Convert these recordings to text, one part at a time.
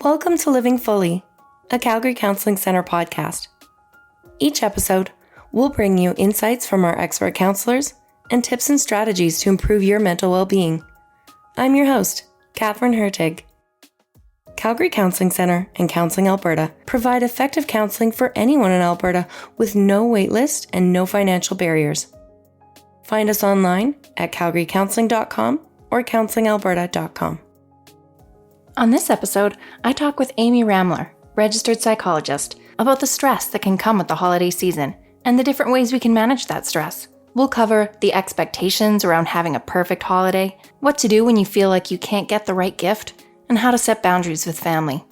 Welcome to Living Fully, a Calgary Counseling Centre podcast. Each episode, we'll bring you insights from our expert counselors and tips and strategies to improve your mental well-being. I'm your host, Katherine Hurtig. Calgary Counseling Centre and Counseling Alberta provide effective counseling for anyone in Alberta with no wait list and no financial barriers. Find us online at calgarycounseling.com or counselingalberta.com. On this episode, I talk with Amy Ramler, registered psychologist, about the stress that can come with the holiday season and the different ways we can manage that stress. We'll cover the expectations around having a perfect holiday, what to do when you feel like you can't get the right gift, and how to set boundaries with family.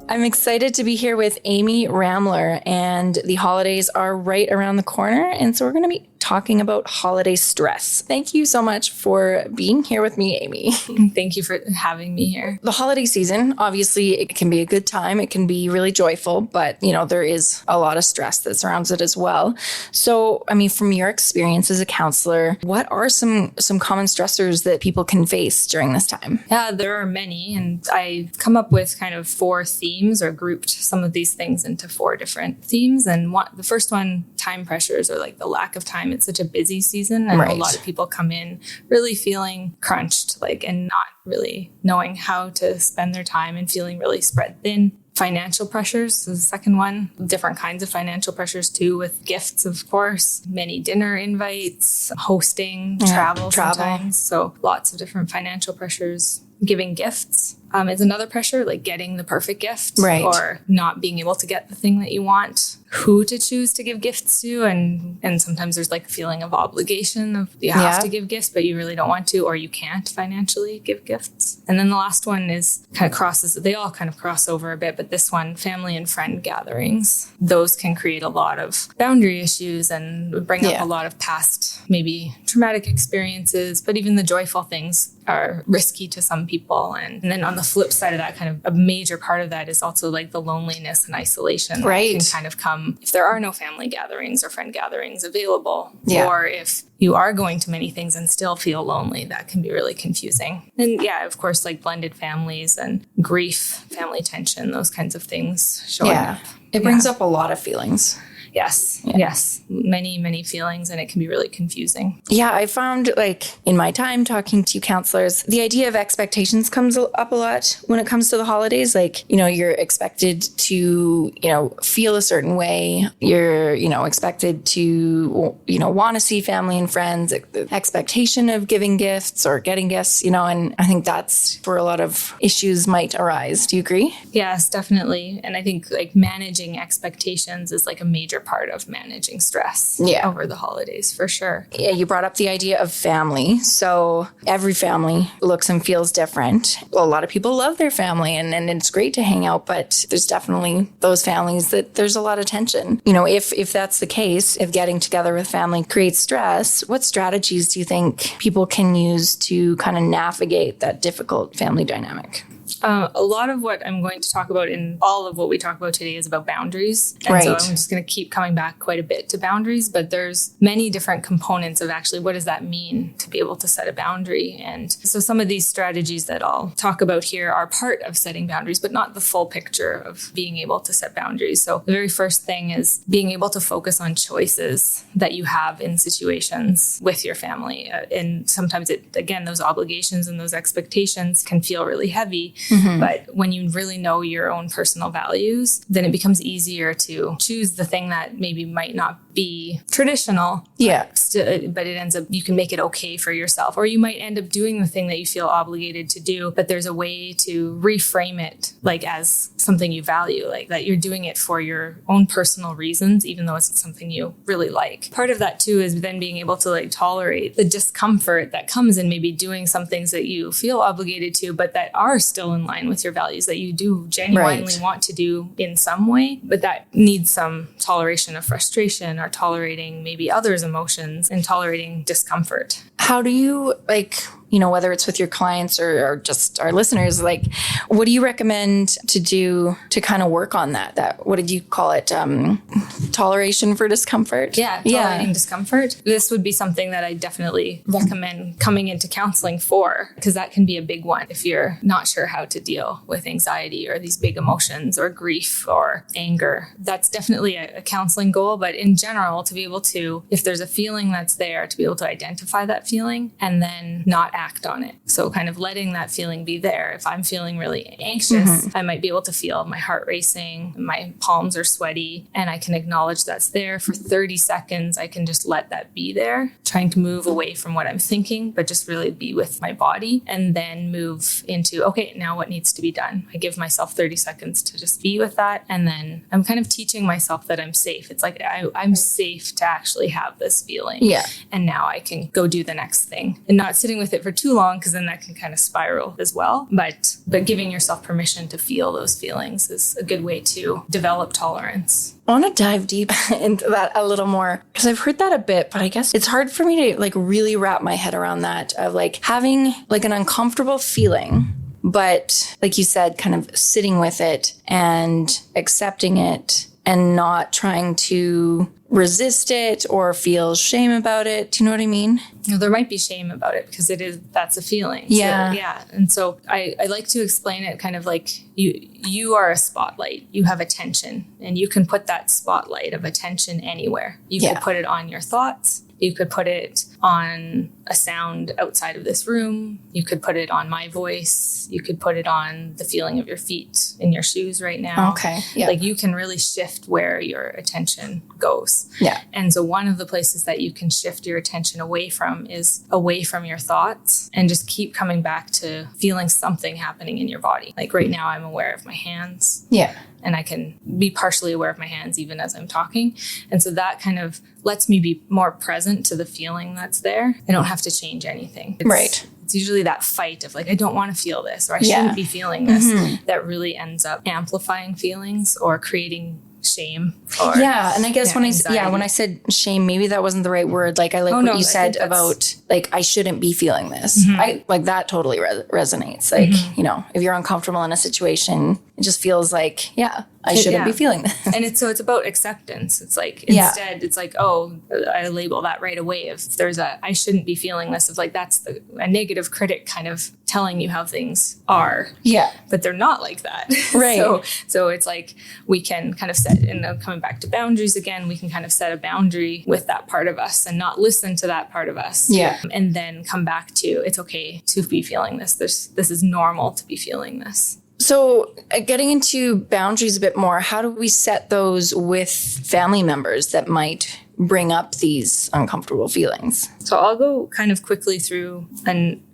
I'm excited to be here with Amy Ramler, and the holidays are right around the corner, and so we're going to be talking about holiday stress. Thank you so much for being here with me, Amy. Thank you for having me here. The holiday season, obviously, it can be a good time. It can be really joyful, but, there is a lot of stress that surrounds it as well. So, from your experience as a counselor, what are some common stressors that people can face during this time? Yeah, there are many, and I come up with kind of 4 themes or grouped some of these things into 4 different themes. And the first one, time pressures, or like the lack of time. It's such a busy season, and right. A lot of people come in really feeling crunched, and not really knowing how to spend their time and feeling really spread thin. Financial pressures is the second one. Different kinds of financial pressures too, with gifts, of course, many dinner invites, hosting, travel sometimes. So lots of different financial pressures. Giving gifts is another pressure, like getting the perfect gift, right, or not being able to get the thing that you want. Who to choose to give gifts to, and sometimes there's like a feeling of obligation of you have to give gifts, but you really don't want to, or you can't financially give gifts. And then the last one is they all kind of cross over a bit, but this one, family and friend gatherings, those can create a lot of boundary issues and bring up a lot of past, maybe traumatic experiences, but even the joyful things are risky to some people. And then on the flip side of that, kind of a major part of that is also like the loneliness and isolation that can kind of come if there are no family gatherings or friend gatherings available, or if you are going to many things and still feel lonely. That can be really confusing. And of course, like blended families and grief, family tension, those kinds of things showing up. It brings up a lot of feelings. Yes. Many, many feelings, and it can be really confusing. Yeah, I found in my time talking to counselors, the idea of expectations comes up a lot when it comes to the holidays. You're expected to, feel a certain way. You're, expected to, want to see family and friends, the expectation of giving gifts or getting gifts, and I think that's where a lot of issues might arise. Do you agree? Yes, definitely. And I think managing expectations is a major part of managing stress over the holidays, for sure. Yeah, you brought up the idea of family. So every family looks and feels different. Well, a lot of people love their family and it's great to hang out, but there's definitely those families that there's a lot of tension. If that's the case, if getting together with family creates stress, what strategies do you think people can use to kind of navigate that difficult family dynamic? A lot of what I'm going to talk about in all of what we talk about today is about boundaries. And so I'm just going to keep coming back quite a bit to boundaries, but there's many different components of actually what does that mean to be able to set a boundary. And so some of these strategies that I'll talk about here are part of setting boundaries, but not the full picture of being able to set boundaries. So the very first thing is being able to focus on choices that you have in situations with your family. And sometimes those obligations and those expectations can feel really heavy. Mm-hmm. But when you really know your own personal values, then it becomes easier to choose the thing that maybe might not be traditional. Yeah. But it ends up, you can make it okay for yourself. Or you might end up doing the thing that you feel obligated to do, but there's a way to reframe it as something you value, that you're doing it for your own personal reasons, even though it's something you really like. Part of that too is then being able to tolerate the discomfort that comes in maybe doing some things that you feel obligated to, but that are still in line with your values, that you do genuinely want to do in some way, but that needs some toleration of frustration or tolerating maybe others' emotions and tolerating discomfort. How do you whether it's with your clients or just our listeners, like, what do you recommend to do to kind of work on that? What did you call it? Toleration for discomfort? Yeah, tolerating discomfort. This would be something that I definitely recommend coming into counseling for, because that can be a big one if you're not sure how to deal with anxiety or these big emotions or grief or anger. That's definitely a counseling goal. But in general, to be able to, if there's a feeling that's there, to be able to identify that feeling and then not act on it. So kind of letting that feeling be there. If I'm feeling really anxious, I might be able to feel my heart racing, my palms are sweaty, and I can acknowledge that's there for 30 seconds. I can just let that be there, trying to move away from what I'm thinking, but just really be with my body, and then move into, okay, now what needs to be done? I give myself 30 seconds to just be with that. And then I'm kind of teaching myself that I'm safe. It's like, I'm safe to actually have this feeling. Yeah. And now I can go do the next thing, and not sitting with it for too long, because then that can kind of spiral as well. But giving yourself permission to feel those feelings is a good way to develop tolerance. I want to dive deep into that a little more, because I've heard that a bit, but I guess it's hard for me to like really wrap my head around that, of like having like an uncomfortable feeling, but like you said, kind of sitting with it and accepting it and not trying to resist it or feel shame about it. Do you know what I mean? There might be shame about it because that's a feeling. Yeah. So, yeah. And so I like to explain it kind of like you are a spotlight. You have attention, and you can put that spotlight of attention anywhere. You could put it on your thoughts. You could put it on a sound outside of this room. You could put it on my voice. You could put it on the feeling of your feet in your shoes right now. Okay. Yeah. Like you can really shift where your attention goes. Yeah. And so one of the places that you can shift your attention away from is away from your thoughts, and just keep coming back to feeling something happening in your body. Like right now, I'm aware of my hands. Yeah. And I can be partially aware of my hands even as I'm talking. And so that kind of lets me be more present to the feeling that's there. I don't have to change anything. Right. It's usually that fight of like, I don't want to feel this, or I shouldn't be feeling this, that really ends up amplifying feelings or creating shame. Or, and I guess when anxiety. I said shame, maybe that wasn't the right word. Like I what you said about like, I shouldn't be feeling this. I like that totally resonates. Like, if you're uncomfortable in a situation, it just feels like, I shouldn't be feeling this. And it's about acceptance. It's like, instead it's like, oh, I label that right away. If there's I shouldn't be feeling this, it's like, that's a negative critic kind of telling you how things are. Yeah. But they're not like that. Right. So it's like, we can kind of set, and coming back to boundaries again, we can kind of set a boundary with that part of us and not listen to that part of us. Yeah. And then come back to, it's okay to be feeling this. This is normal to be feeling this. So getting into boundaries a bit more, how do we set those with family members that might bring up these uncomfortable feelings? So I'll go kind of quickly through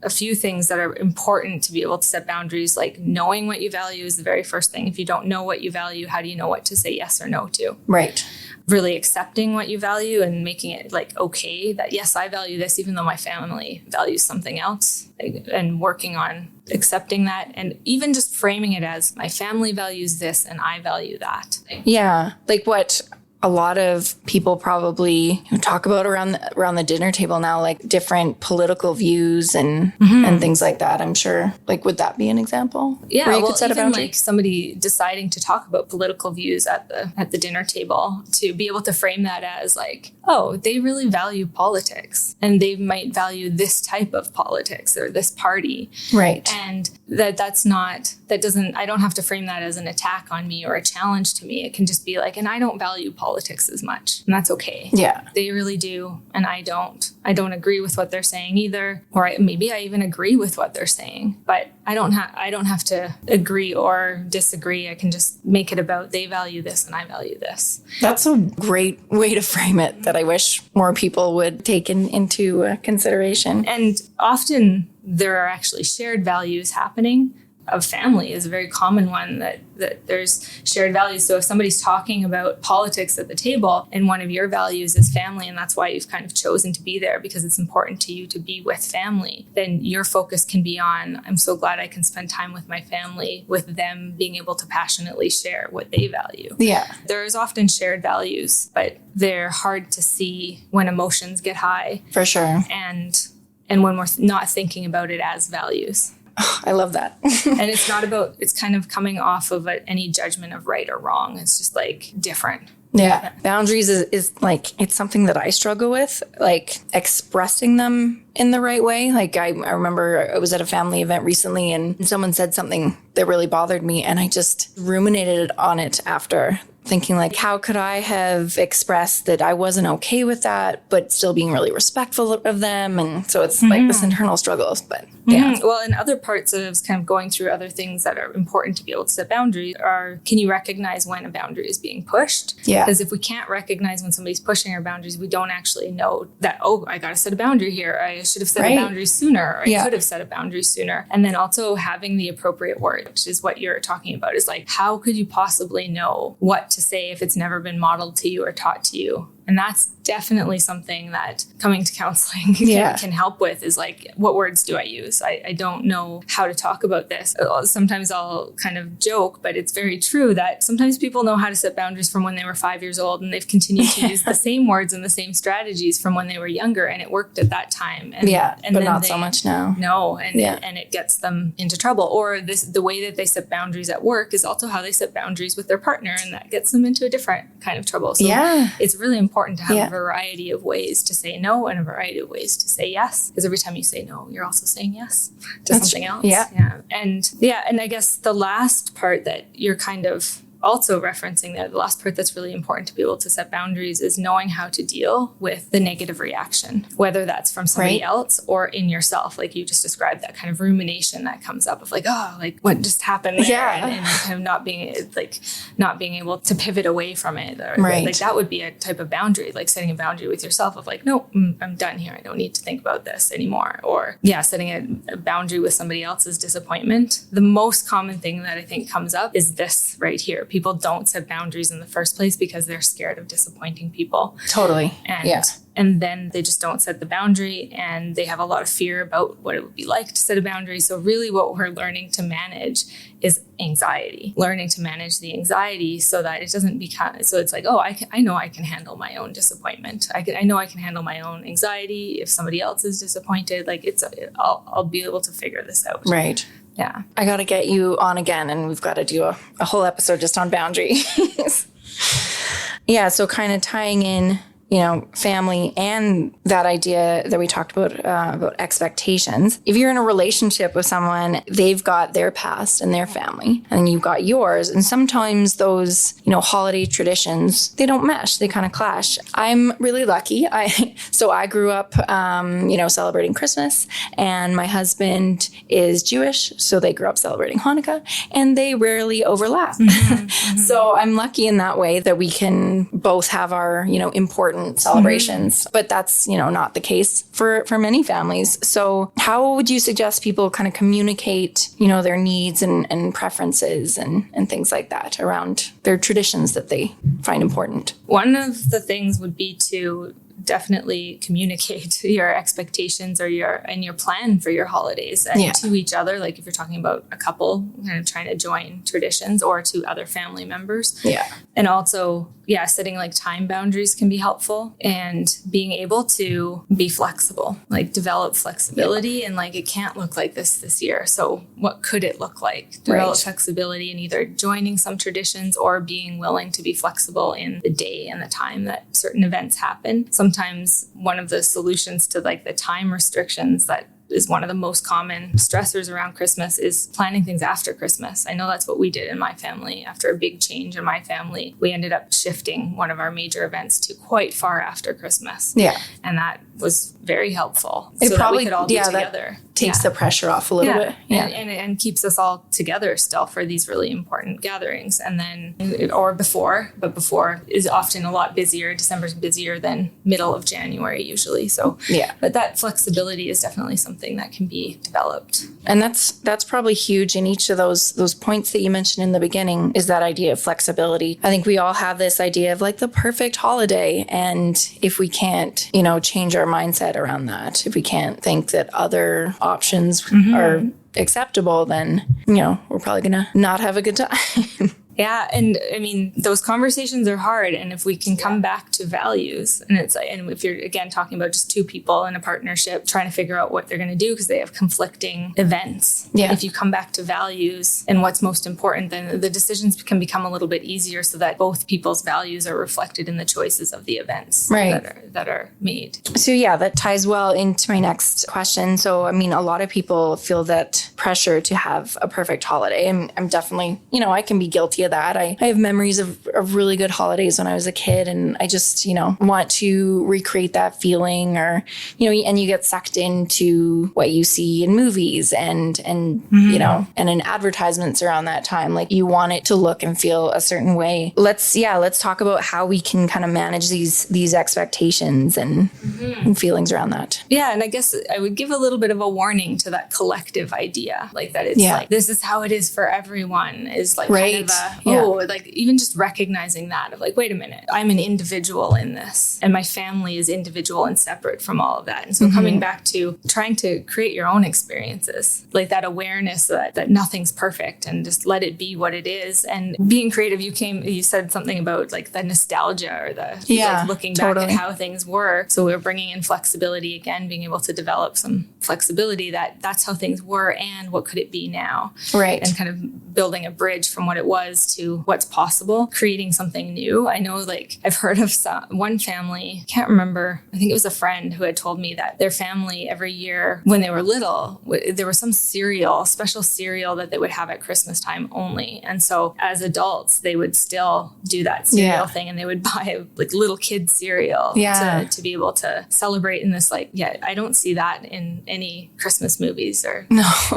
a few things that are important to be able to set boundaries. Like knowing what you value is the very first thing. If you don't know what you value, how do you know what to say yes or no to? Right. Really accepting what you value and making it like okay that yes, I value this even though my family values something else, and working on accepting that, and even just framing it as my family values this and I value that. Yeah. Like what a lot of people probably talk about around the dinner table now, like different political views and things like that. I'm sure. Like, would that be an example? Yeah, where you could set a boundary? Like somebody deciding to talk about political views at the dinner table, to be able to frame that as like, oh, they really value politics, and they might value this type of politics or this party, right? And I don't have to frame that as an attack on me or a challenge to me. It can just be like, and I don't value politics as much, and that's okay. Yeah. They really do, and I don't. I don't agree with what they're saying either, or maybe I even agree with what they're saying, but I don't have to agree or disagree. I can just make it about they value this and I value this. That's a great way to frame it that I wish more people would take into consideration. And often there are actually shared values happening. Of family is a very common one, that there's shared values. So if somebody's talking about politics at the table and one of your values is family, and that's why you've kind of chosen to be there because it's important to you to be with family, then your focus can be on, I'm so glad I can spend time with my family, with them being able to passionately share what they value. Yeah. There's often shared values, but they're hard to see when emotions get high. For sure. And and when we're not thinking about it as values. Oh, I love that. And it's not about, it's kind of coming off of any judgment of right or wrong. It's just like different. Yeah. Boundaries is like, it's something that I struggle with, like expressing them in the right way. Like I remember I was at a family event recently and someone said something that really bothered me, and I just ruminated on it after, thinking like, how could I have expressed that I wasn't okay with that, but still being really respectful of them? And so it's like this internal struggles, but yeah. Well, in other parts of kind of going through other things that are important to be able to set boundaries are, can you recognize when a boundary is being pushed? Yeah. Because if we can't recognize when somebody's pushing our boundaries, we don't actually know that, oh, I got to set a boundary here. I should have set a boundary sooner, or I could have set a boundary sooner. And then also having the appropriate word, which is what you're talking about, is like, how could you possibly know what to say if it's never been modeled to you or taught to you? And that's definitely something that coming to counseling can help with, is like, what words do I use? I don't know how to talk about this. Sometimes I'll kind of joke, but it's very true that sometimes people know how to set boundaries from when they were 5 years old, and they've continued to use the same words and the same strategies from when they were younger, and it worked at that time. And, and but not so much now. No, and it gets them into trouble. Or the way that they set boundaries at work is also how they set boundaries with their partner, and that gets them into a different kind of trouble. So it's really important to have a variety of ways to say no and a variety of ways to say yes. Because every time you say no, you're also saying yes to something else. And I guess the last part that you're kind of also referencing there, the last part that's really important to be able to set boundaries is knowing how to deal with the negative reaction, whether that's from somebody else or in yourself. Like you just described, that kind of rumination that comes up of like, oh, like what just happened there? And kind of not being able to pivot away from it. Or, like that would be a type of boundary, like setting a boundary with yourself of like, no, I'm done here. I don't need to think about this anymore. Or setting a boundary with somebody else's disappointment. The most common thing that I think comes up is this right here. People don't set boundaries in the first place because they're scared of disappointing people. Totally. And then they just don't set the boundary, and they have a lot of fear about what it would be like to set a boundary. So really what we're learning to manage is anxiety, learning to manage the anxiety so that it doesn't become, so it's like, oh, I know I can handle my own disappointment. I know I can handle my own anxiety. If somebody else is disappointed, like I'll be able to figure this out. Right. Yeah. I got to get you on again, and we've got to do a whole episode just on boundaries. So kind of tying in, family and that idea that we talked about expectations. If you're in a relationship with someone, they've got their past and their family, and you've got yours. And sometimes those, holiday traditions, they don't mesh. They kind of clash. I'm really lucky. I grew up, celebrating Christmas, and my husband is Jewish. So they grew up celebrating Hanukkah, and they rarely overlap. So I'm lucky in that way that we can both have our, important celebrations, but that's, not the case for many families. So how would you suggest people kind of communicate, their needs and preferences and things like that around their traditions that they find important? One of the things would be to definitely communicate your expectations or your plan for your holidays and to each other. Like if you're talking about a couple kind of trying to join traditions, or to other family members. And also, setting like time boundaries can be helpful, and being able to be flexible, like develop flexibility. And like, it can't look like this year. So what could it look like? Develop flexibility in either joining some traditions or being willing to be flexible in the day and the time that certain events happen. Sometimes one of the solutions to like the time restrictions that is one of the most common stressors around Christmas is planning things after Christmas. I know that's what we did in my family. After a big change in my family, we ended up shifting one of our major events to quite far after Christmas. And that was very helpful. It so probably that we could all be together. Takes the pressure off a little bit. And keeps us all together still for these really important gatherings. And then, but before is often a lot busier. December's busier than middle of January usually. So, but that flexibility is definitely something that can be developed. And that's probably huge in each of those points that you mentioned in the beginning, is that idea of flexibility. I think we all have this idea of like the perfect holiday. And if we can't, change our mindset around that, if we can't think that other options are acceptable, then, we're probably going to not have a good time. Yeah. And I mean, those conversations are hard. And if we can come back to values, and it's like, and if you're again talking about just two people in a partnership trying to figure out what they're going to do because they have conflicting events. Yeah. If you come back to values and what's most important, then the decisions can become a little bit easier so that both people's values are reflected in the choices of the events that are made. So yeah, that ties well into my next question. So, I mean, a lot of people feel that pressure to have a perfect holiday. And I'm definitely, I can be guilty of that. I have memories of really good holidays when I was a kid, and I just, want to recreate that feeling, or, and you get sucked into what you see in movies and and in advertisements around that time. Like, you want it to look and feel a certain way. Let's talk about how we can kind of manage these expectations and feelings around that. Yeah. And I guess I would give a little bit of a warning to that collective idea, like that it's like, this is how it is for everyone, is like kind of like even just recognizing that of like, wait a minute, I'm an individual in this, and my family is individual and separate from all of that. And so coming back to trying to create your own experiences, like that awareness that nothing's perfect, and just let it be what it is. And being creative, you said something about like the nostalgia, or the like looking back at how things were. So we're bringing in flexibility again, being able to develop some flexibility that's how things were, and what could it be now? Right. And kind of building a bridge from what it was to what's possible, creating something new. I know, like, I've heard of one family, can't remember, I think it was a friend who had told me that their family every year when they were little, there was some special cereal that they would have at Christmas time only. And so as adults, they would still do that cereal thing, and they would buy like little kid cereal to be able to celebrate in this, like, I don't see that in any Christmas movies or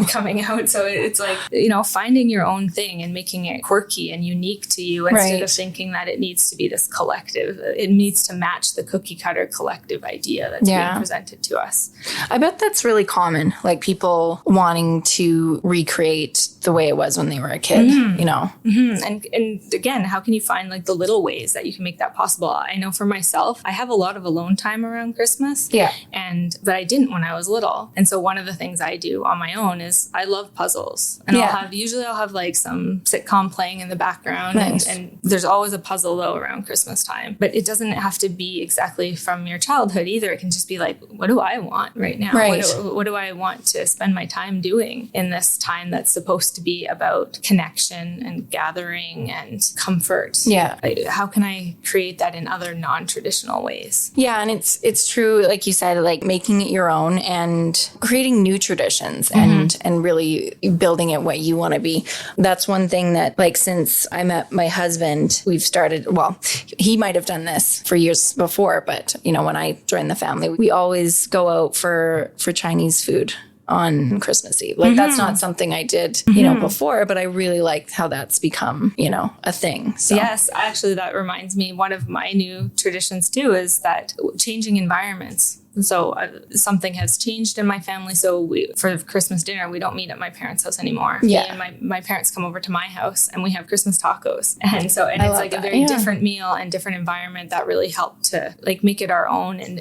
coming out. So it's like, finding your own thing and making it quirky and unique to you, instead of thinking that it needs to be this collective. It needs to match the cookie cutter collective idea that's being presented to us. I bet that's really common, like people wanting to recreate the way it was when they were a kid, And again, how can you find like the little ways that you can make that possible? I know for myself, I have a lot of alone time around Christmas. Yeah. But I didn't when I was little. And so one of the things I do on my own is I love puzzles. And I'll have like some sitcom playing in the background. Nice. And there's always a puzzle though around Christmas time. But it doesn't have to be exactly from your childhood either. It can just be like, what do I want right now? Right. What do I want to spend my time doing in this time that's supposed to be about connection and gathering and comfort? Yeah. How can I create that in other non-traditional ways? Yeah. And it's true, like you said, like making it your own and creating new traditions and really building it what you want to be. That's one thing that, like, since I met my husband, we've started, well, he might have done this for years before, but, when I joined the family, we always go out for Chinese food on Christmas Eve. Like, that's not something I did, before, but I really like how that's become, a thing. So. Yes, actually, that reminds me, one of my new traditions too is that changing environments. So something has changed in my family. So for Christmas dinner, we don't meet at my parents' house anymore. Yeah. Me and my parents come over to my house and we have Christmas tacos. And it's like a very different meal and different environment that really helped to like make it our own and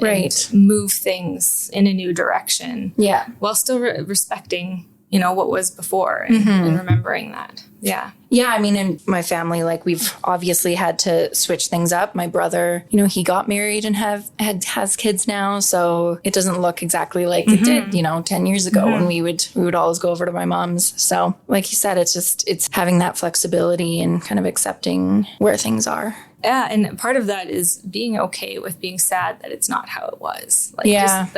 move things in a new direction. Yeah. While still respecting, what was before and remembering that. Yeah. Yeah. I mean, in my family, like, we've obviously had to switch things up. My brother, he got married and has kids now. So it doesn't look exactly like it did, 10 years ago when we would always go over to my mom's. So like you said, it's having that flexibility and kind of accepting where things are. Yeah, and part of that is being okay with being sad that it's not how it was.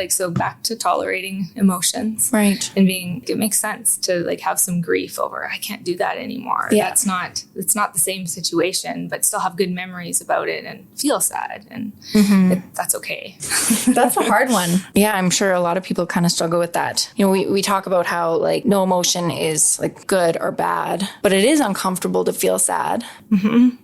So back to tolerating emotions. Right. And it makes sense to like have some grief over, I can't do that anymore. Yeah. It's not the same situation, but still have good memories about it and feel sad. And that's okay. That's a hard one. Yeah, I'm sure a lot of people kind of struggle with that. We talk about how like no emotion is like good or bad, but it is uncomfortable to feel sad.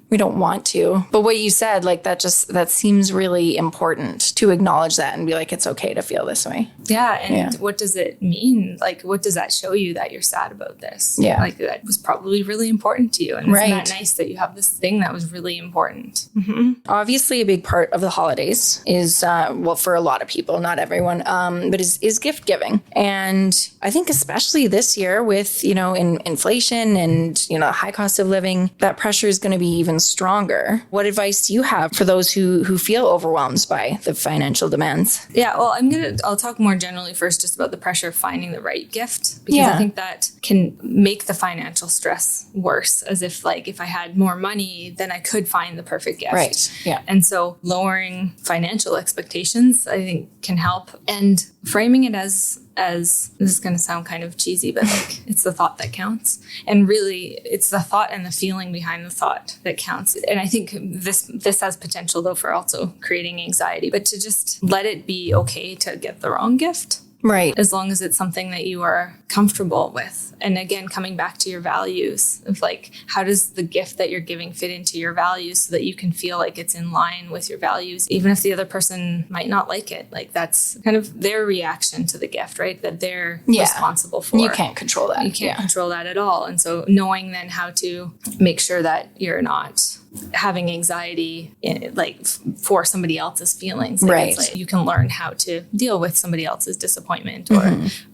We don't want to. But what you said, like that seems really important to acknowledge that and be like, it's okay to feel this way. Yeah. And what does it mean? Like, what does that show you that you're sad about this? Yeah. Like that was probably really important to you. And isn't that nice that you have this thing that was really important? Mm-hmm. Obviously, a big part of the holidays is, well, for a lot of people, not everyone, but is gift giving. And I think especially this year with, in inflation and, high cost of living, that pressure is going to be even stronger. What advice do you have for those who feel overwhelmed by the financial demands? Yeah, well, I'll talk more generally first just about the pressure of finding the right gift, because I think that can make the financial stress worse, as if I had more money, then I could find the perfect gift. Right. Yeah. And so lowering financial expectations, I think, can help, and framing it as this is going to sound kind of cheesy, but it's the thought that counts. And really, it's the thought and the feeling behind the thought that counts. And I think this has potential, though, for also creating anxiety, but to just let it be okay to get the wrong gift. Right. As long as it's something that you are comfortable with. And again, coming back to your values of how does the gift that you're giving fit into your values so that you can feel like it's in line with your values, even if the other person might not like it. That's kind of their reaction to the gift, right? That they're responsible for. You can't control that. You can't control that at all. And so knowing then how to make sure that you're not having anxiety for somebody else's feelings. Right. You can learn how to deal with somebody else's disappointment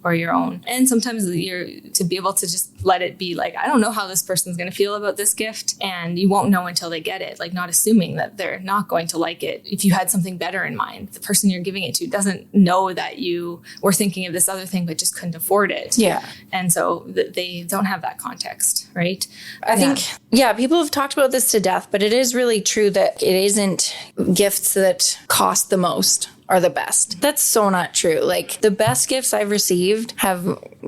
or your own. And sometimes you're to be able to just let it be I don't know how this person's going to feel about this gift, and you won't know until they get it. Not assuming that they're not going to like it. If you had something better in mind, the person you're giving it to doesn't know that you were thinking of this other thing but just couldn't afford it. Yeah. And so they don't have that context, right? I think, people have talked about this to death, but it is really true that it isn't gifts that cost the most are the best. That's so not true. The best gifts I've received have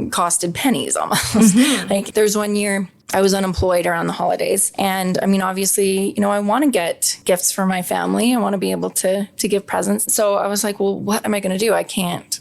costed pennies almost. Mm-hmm. There's one year I was unemployed around the holidays. And obviously, I want to get gifts for my family. I want to be able to give presents. So I was like, well, what am I going to do? I can't,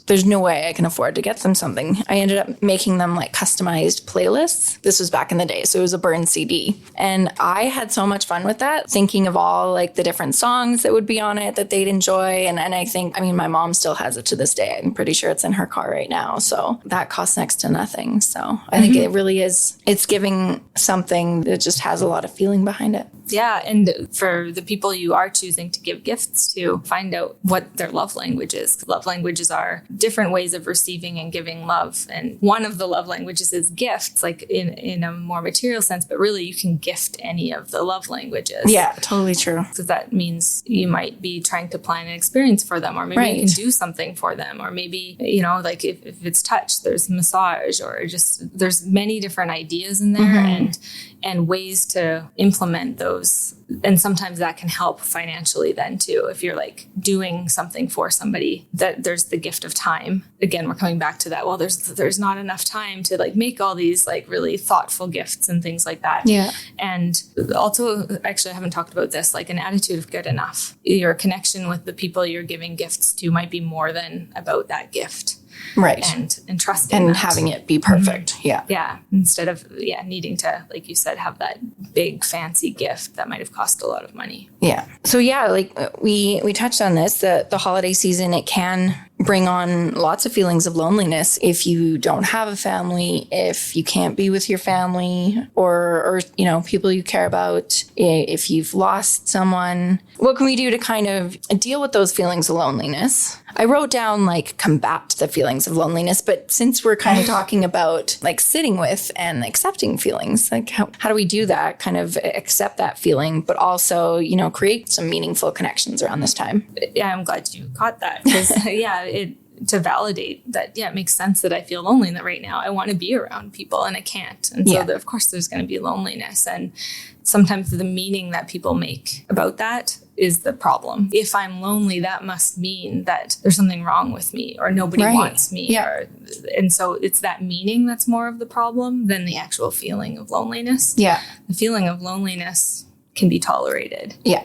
there's no way I can afford to get them something. I ended up making them customized playlists. This was back in the day. So it was a burned CD. And I had so much fun with that, thinking of all the different songs that would be on it that they'd enjoy. And I think, my mom still has it to this day. I'm pretty sure it's in her car right now. So that costs next to nothing. So I think it really is, it's giving something that just has a lot of feeling behind it. Yeah. And for the people you are choosing to give gifts to, find out what their love language is. Love languages are different ways of receiving and giving love. And one of the love languages is gifts, in a more material sense, but really you can gift any of the love languages. Yeah, totally true. So that means you might be trying to plan an experience for them, or maybe you can do something for them, or maybe, if it's touch, there's massage, or just there's many different ideas in there and ways to implement those. And sometimes that can help financially then too. If you're doing something for somebody, that there's the gift of time. Again, we're coming back to that. Well, there's not enough time to make all these really thoughtful gifts and things like that. Yeah. And also, actually, I haven't talked about this, an attitude of good enough. Your connection with the people you're giving gifts to might be more than about that gift. Right. And trusting and that. having it be perfect. Mm-hmm. Yeah. Yeah. Instead of needing to, like you said, have that big fancy gift that might have cost a lot of money. Yeah. So we touched on this, the holiday season, it can bring on lots of feelings of loneliness if you don't have a family, if you can't be with your family or people you care about, if you've lost someone. What can we do to kind of deal with those feelings of loneliness? I wrote down combat the feelings of loneliness, but since we're kind of talking about sitting with and accepting feelings, how do we do that? Kind of accept that feeling, but also, create some meaningful connections around this time. Yeah, I'm glad you caught that because to validate that, it makes sense that I feel lonely that right now I want to be around people and I can't. And so of course there's going to be loneliness. And sometimes the meaning that people make about that is the problem. If I'm lonely, that must mean that there's something wrong with me or nobody wants me. Yeah. And so it's that meaning that's more of the problem than the actual feeling of loneliness. Yeah. The feeling of loneliness can be tolerated. Yeah.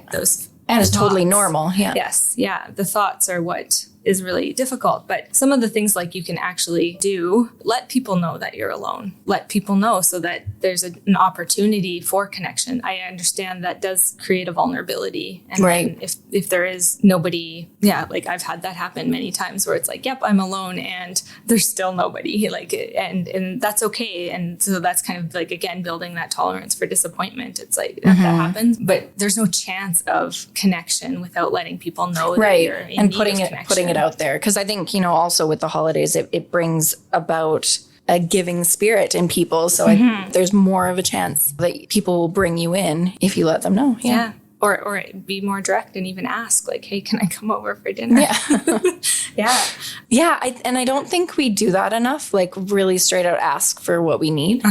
And it's totally normal. Yeah. Yes. Yeah. The thoughts are what is really difficult. But some of the things like you can actually do, let people know that you're alone. Let people know so that there's an opportunity for connection. I understand that does create a vulnerability. And right. if there is nobody, like I've had that happen many times where it's like, yep, I'm alone and there's still nobody, like, and that's okay. And so that's kind of like, again, building that tolerance for disappointment. It's like that happens, but there's no chance of connection without letting people know that you're in and need putting it out there. Because I think, also with the holidays, it brings about a giving spirit in people. So there's more of a chance that people will bring you in if you let them know. Yeah. Or be more direct and even ask, like, hey, can I come over for dinner? Yeah. Yeah. I don't think we do that enough, like really straight out ask for what we need.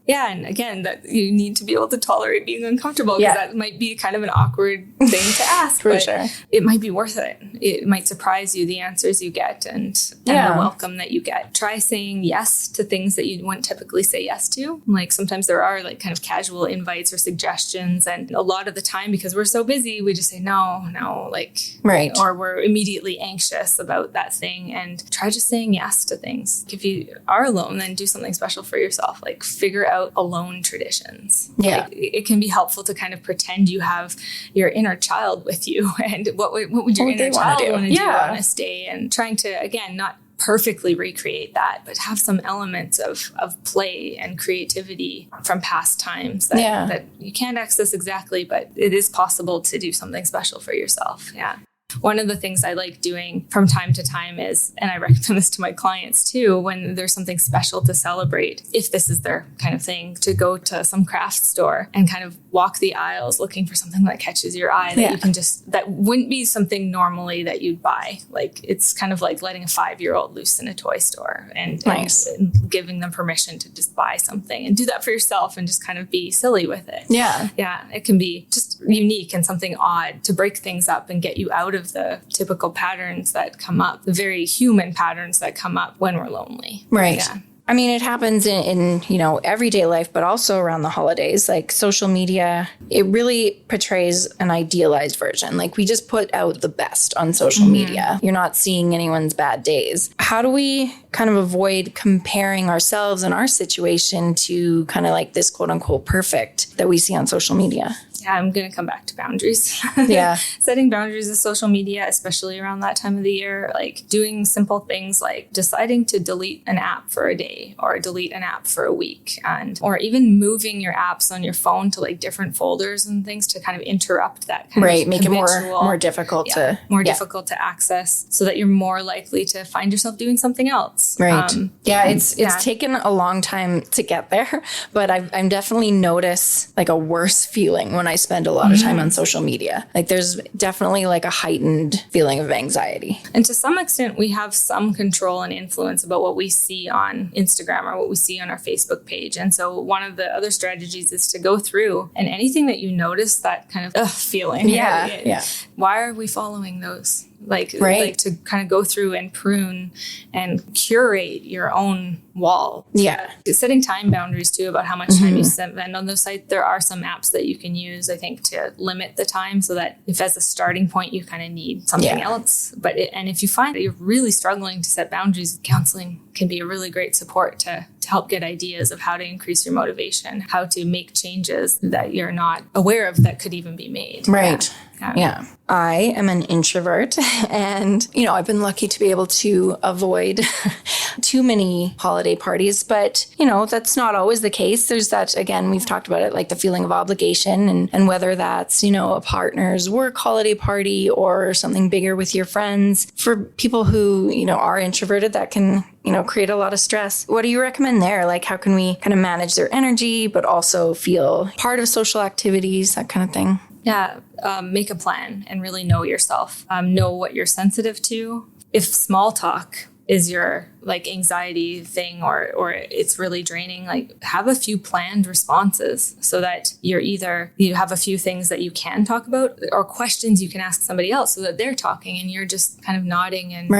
Yeah. And again, that you need to be able to tolerate being uncomfortable because that might be kind of an awkward thing to ask. For but sure. It might be worth it. It might surprise you, the answers you get and the welcome that you get. Try saying yes to things that you wouldn't typically say yes to. Like sometimes there are like kind of casual invites or suggestions. And a lot of the time, because we're so busy, we just say no, like, right. Or we're immediately anxious about that thing. And try just saying yes to things. If you are alone, then do something special for yourself. Like figure out alone traditions. Yeah. Like, it can be helpful to kind of pretend you have your inner child with you and what would your inner child want to do on this day, and trying to, again, not perfectly recreate that, but have some elements of play and creativity from past times that you can't access exactly, but it is possible to do something special for yourself. Yeah. One of the things I like doing from time to time is, and I recommend this to my clients too, when there's something special to celebrate, if this is their kind of thing, to go to some craft store and kind of walk the aisles looking for something that catches your eye that you can that wouldn't be something normally that you'd buy. Like it's kind of like letting a 5-year-old loose in a toy store and giving them permission to just buy something and do that for yourself and just kind of be silly with it. Yeah. Yeah. It can be just unique and something odd to break things up and get you out of the typical patterns that come up, the very human patterns that come up when we're lonely. Right. Yeah. I mean, it happens in everyday life, but also around the holidays, like social media, it really portrays an idealized version. Like we just put out the best on social media. You're not seeing anyone's bad days. How do we kind of avoid comparing ourselves and our situation to kind of like this quote unquote perfect that we see on social media? Yeah, I'm going to come back to boundaries. Yeah. Setting boundaries with social media, especially around that time of the year, like doing simple things like deciding to delete an app for a day or delete an app for a week, or even moving your apps on your phone to like different folders and things to kind of interrupt that kind of make it more difficult difficult to access so that you're more likely to find yourself doing something else. Right. It's taken a long time to get there, but I'm definitely noticed like a worse feeling when I spend a lot of time on social media. Like there's definitely like a heightened feeling of anxiety. And to some extent, we have some control and influence about what we see on Instagram or what we see on our Facebook page. And so one of the other strategies is to go through and anything that you notice that kind of feeling. Why are we following those? Like to kind of go through and prune and curate your own wall. Yeah. Setting time boundaries too about how much time you spend on those sites. There are some apps that you can use, I think, to limit the time so that if as a starting point, you kind of need something else. And if you find that you're really struggling to set boundaries, counseling can be a really great support to help get ideas of how to increase your motivation, how to make changes that you're not aware of that could even be made. Right. Yeah. I am an introvert and, I've been lucky to be able to avoid too many holiday parties, but, that's not always the case. There's that, again, we've talked about it, like the feeling of obligation and whether that's, a partner's work holiday party or something bigger with your friends. For people who, are introverted, that can, create a lot of stress. What do you recommend there? Like, how can we kind of manage their energy, but also feel part of social activities, that kind of thing? Yeah, make a plan and really know yourself. Know what you're sensitive to. If small talk is your like anxiety thing or it's really draining, like have a few planned responses so that you have a few things that you can talk about or questions you can ask somebody else so that they're talking and you're just kind of nodding and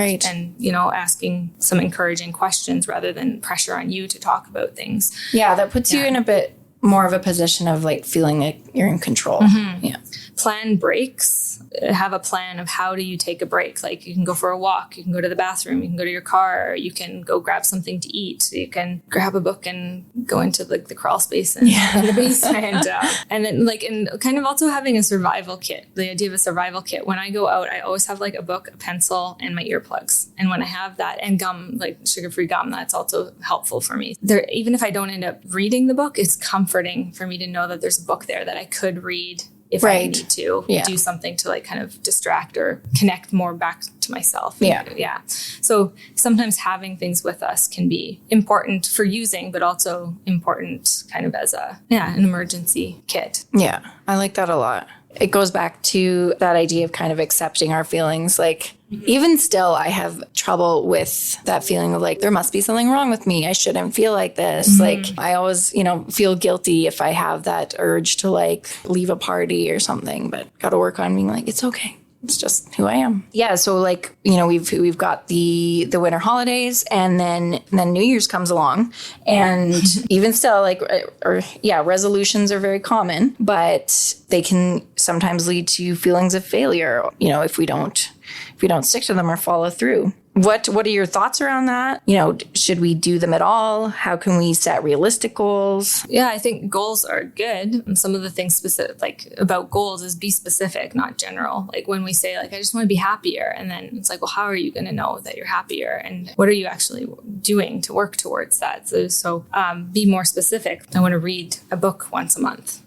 asking some encouraging questions rather than pressure on you to talk about things. Yeah, that puts you in a bit more of a position of like feeling like you're in control. Yeah. Plan breaks. Have a plan of how do you take a break. Like you can go for a walk, you can go to the bathroom, you can go to your car, you can go grab something to eat, you can grab a book and go into like the crawl space in the basement. And then like, and kind of also having a survival kit, the idea of a survival kit. When I go out, I always have like a book, a pencil, and my earplugs. And when I have that, and gum, like sugar-free gum, that's also helpful for me. Even if I don't end up reading the book, it's comforting for me to know that there's a book there that I could read if I need to do something to like kind of distract or connect more back to myself. Yeah. So sometimes having things with us can be important for using, but also important kind of as an emergency kit. Yeah. I like that a lot. It goes back to that idea of kind of accepting our feelings. Like, even still, I have trouble with that feeling of like, there must be something wrong with me. I shouldn't feel like this. Like, I always, feel guilty if I have that urge to like leave a party or something, but got to work on being like, it's okay. It's just who I am. Yeah. So like, we've got the winter holidays, and then New Year's comes along, and even still like, resolutions are very common, but they can sometimes lead to feelings of failure, if we don't stick to them or follow through. What are your thoughts around that? Should we do them at all? How can we set realistic goals? Yeah, I think goals are good. And some of the things specific, like about goals, is be specific, not general. Like when we say like, I just want to be happier. And then it's like, well, how are you going to know that you're happier? And what are you actually doing to work towards that? So be more specific. I want to read a book once a month.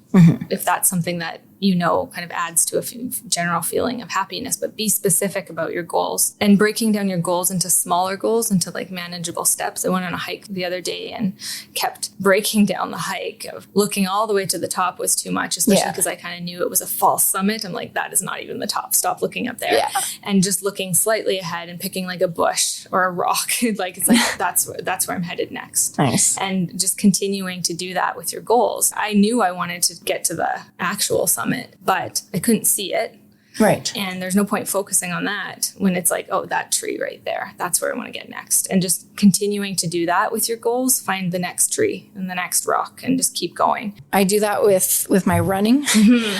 If that's something that kind of adds to a general feeling of happiness, but be specific about your goals and breaking down your goals into smaller goals, into like manageable steps. I went on a hike the other day and kept breaking down the hike. Of looking all the way to the top was too much, especially because I kind of knew it was a false summit. I'm like, that is not even the top. Stop looking up there. Yeah. And just looking slightly ahead and picking like a bush or a rock. Like, it's like, that's where I'm headed next. Nice. And just continuing to do that with your goals. I knew I wanted to get to the actual summit, but I couldn't see it. Right. And there's no point focusing on that when it's like, oh, that tree right there, that's where I want to get next. And just continuing to do that with your goals, find the next tree and the next rock and just keep going. I do that with my running.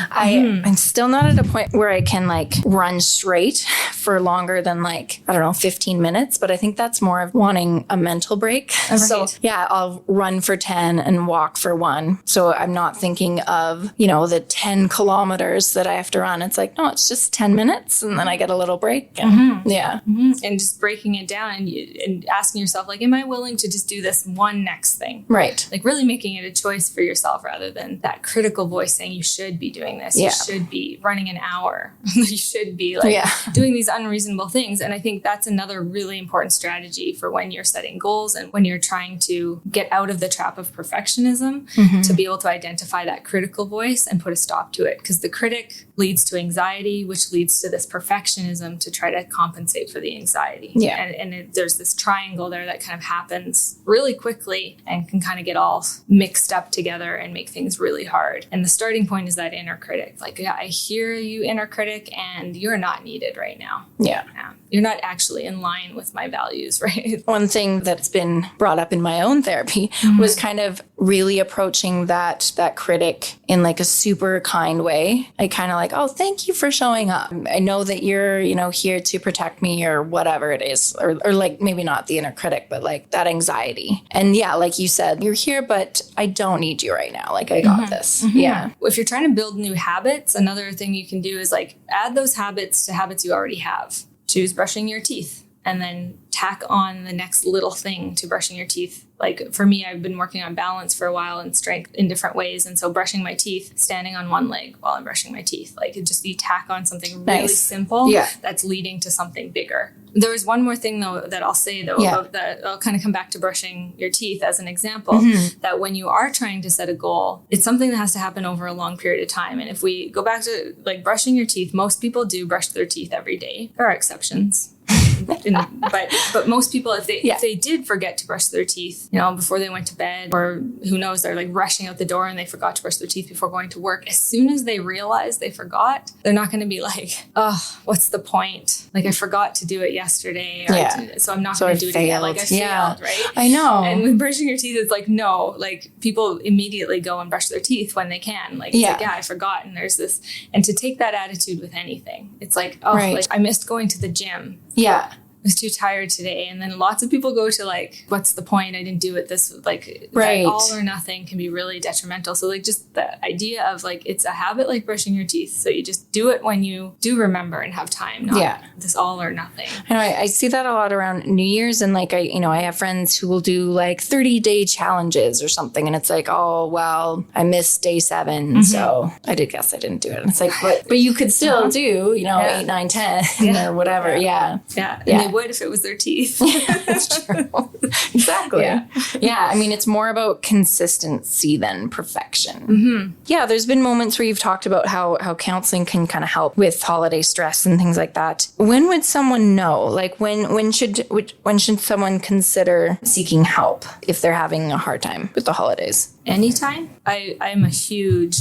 I'm still not at a point where I can like run straight for longer than 15 minutes, but I think that's more of wanting a mental break. Right. So yeah, I'll run for 10 and walk for 1. So I'm not thinking of, the 10 kilometers that I have to run. It's like, no, it's just 10 minutes and then I get a little break. And, And just breaking it down and asking yourself, like, am I willing to just do this one next thing? Right. Like really making it a choice for yourself rather than that critical voice saying you should be doing this. You should be running an hour. You should be doing these unreasonable things. And I think that's another really important strategy for when you're setting goals and when you're trying to get out of the trap of perfectionism, to be able to identify that critical voice and put a stop to it. Because the critic leads to anxiety, which leads to this perfectionism to try to compensate for the anxiety. Yeah. And there's this triangle there that kind of happens really quickly and can kind of get all mixed up together and make things really hard. And the starting point is that inner critic. Like, yeah, I hear you, inner critic, and you're not needed right now. Yeah. You're not actually in line with my values, right? One thing that's been brought up in my own therapy was kind of really approaching that critic in like a super kind way. I kind of like, oh, thank you for showing up. I know that you're, here to protect me or whatever it is, or like maybe not the inner critic, but like that anxiety. And yeah, like you said, you're here, but I don't need you right now. Like I got this. Yeah. If you're trying to build new habits, another thing you can do is like add those habits to habits you already have. Choose brushing your teeth and then tack on the next little thing to brushing your teeth. Like for me, I've been working on balance for a while and strength in different ways. And so brushing my teeth, standing on one leg while I'm brushing my teeth, like it just you tack on something really simple that's leading to something bigger. There was one more thing though that I'll say though, about that I'll kind of come back to brushing your teeth as an example, that when you are trying to set a goal, it's something that has to happen over a long period of time. And if we go back to like brushing your teeth, most people do brush their teeth every day. There are exceptions. But most people, if they did forget to brush their teeth, before they went to bed, or who knows, they're like rushing out the door and they forgot to brush their teeth before going to work. As soon as they realize they forgot, they're not going to be like, oh, what's the point? Like, I forgot to do it yesterday. So I'm not going to do it again. Like, I failed, right? I know. And with brushing your teeth, it's like, no, like people immediately go and brush their teeth when they can. Like, it's like, I forgot. And there's this, and to take that attitude with anything, it's like, oh, like I missed going to the gym. Yeah. I was too tired today. And then lots of people go to like, what's the point? I didn't do it. This that all or nothing can be really detrimental. So like just the idea of like, it's a habit like brushing your teeth. So you just do it when you do remember and have time, not this all or nothing. I know I see that a lot around New Year's, and like I have friends who will do like 30-day challenges or something, and it's like, oh well, I missed day 7, so I didn't do it. And it's like, but you could still do 8, 9, 10 or whatever. Yeah. They would if it was their teeth. That's true. Exactly. Yeah. I mean, it's more about consistency than perfection. Mm-hmm. Yeah. There's been moments where you've talked about how counseling can kind of help with holiday stress and things like that. When would someone know? Like when should someone consider seeking help if they're having a hard time with the holidays? Anytime. I'm a huge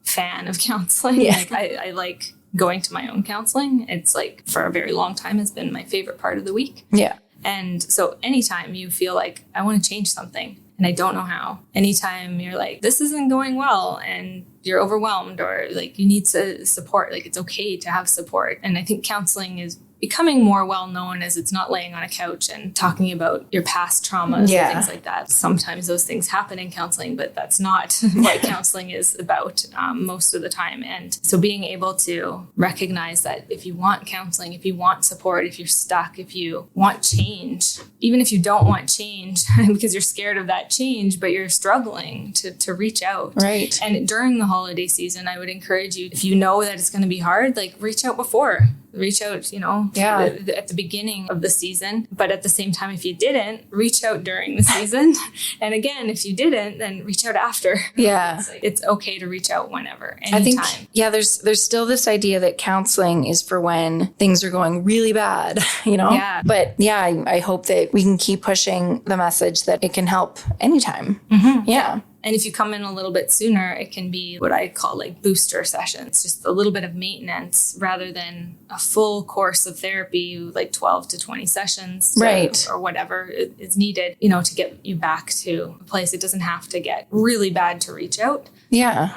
fan of counseling. Yeah. Like I like going to my own counseling. It's like for a very long time has been my favorite part of the week. Yeah. And so anytime you feel like I want to change something and I don't know how, anytime you're like, this isn't going well and you're overwhelmed or like you need support, like it's okay to have support. And I think counseling is becoming more well-known as it's not laying on a couch and talking about your past traumas and things like that. Sometimes those things happen in counseling, but that's not what counseling is about most of the time. And so being able to recognize that if you want counseling, if you want support, if you're stuck, if you want change, even if you don't want change because you're scared of that change, but you're struggling to reach out. Right. And during the holiday season, I would encourage you, if you know that it's going to be hard, like reach out before. Reach out, at the beginning of the season. But at the same time, if you didn't, reach out during the season. And again, if you didn't, then reach out after. Yeah. It's okay to reach out whenever, anytime. I think, there's still this idea that counseling is for when things are going really bad, Yeah. But I hope that we can keep pushing the message that it can help anytime. Mm-hmm. Yeah. And if you come in a little bit sooner, it can be what I call like booster sessions, just a little bit of maintenance rather than a full course of therapy, like 12 to 20 sessions or whatever is needed, to get you back to a place. It doesn't have to get really bad to reach out. Yeah.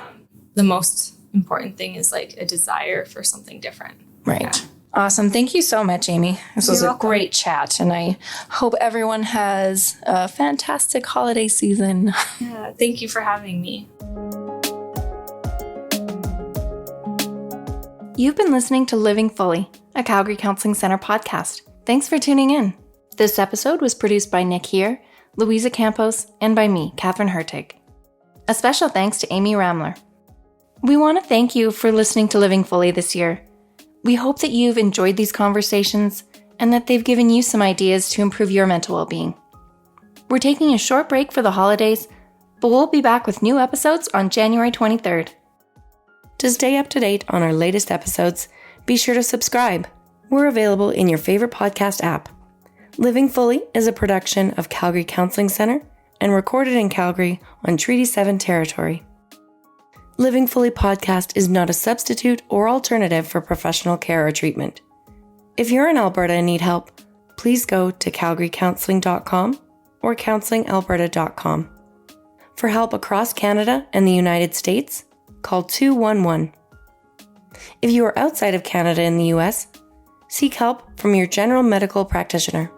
The most important thing is like a desire for something different. Right. Yeah. Awesome. Thank you so much, Amy. This was a great chat, and I hope everyone has a fantastic holiday season. Yeah, thank you for having me. You've been listening to Living Fully, a Calgary Counseling Center podcast. Thanks for tuning in. This episode was produced by Nick Here, Louisa Campos, and by me, Katherine Hurtig. A special thanks to Amy Ramler. We want to thank you for listening to Living Fully this year. We hope that you've enjoyed these conversations and that they've given you some ideas to improve your mental well-being. We're taking a short break for the holidays, but we'll be back with new episodes on January 23rd. To stay up to date on our latest episodes, be sure to subscribe. We're available in your favorite podcast app. Living Fully is a production of Calgary Counseling Center and recorded in Calgary on Treaty 7 territory. Living Fully podcast is not a substitute or alternative for professional care or treatment. If you're in Alberta and need help, please go to calgarycounseling.com or counselingalberta.com. For help across Canada and the United States, call 211. If you are outside of Canada and the US, seek help from your general medical practitioner.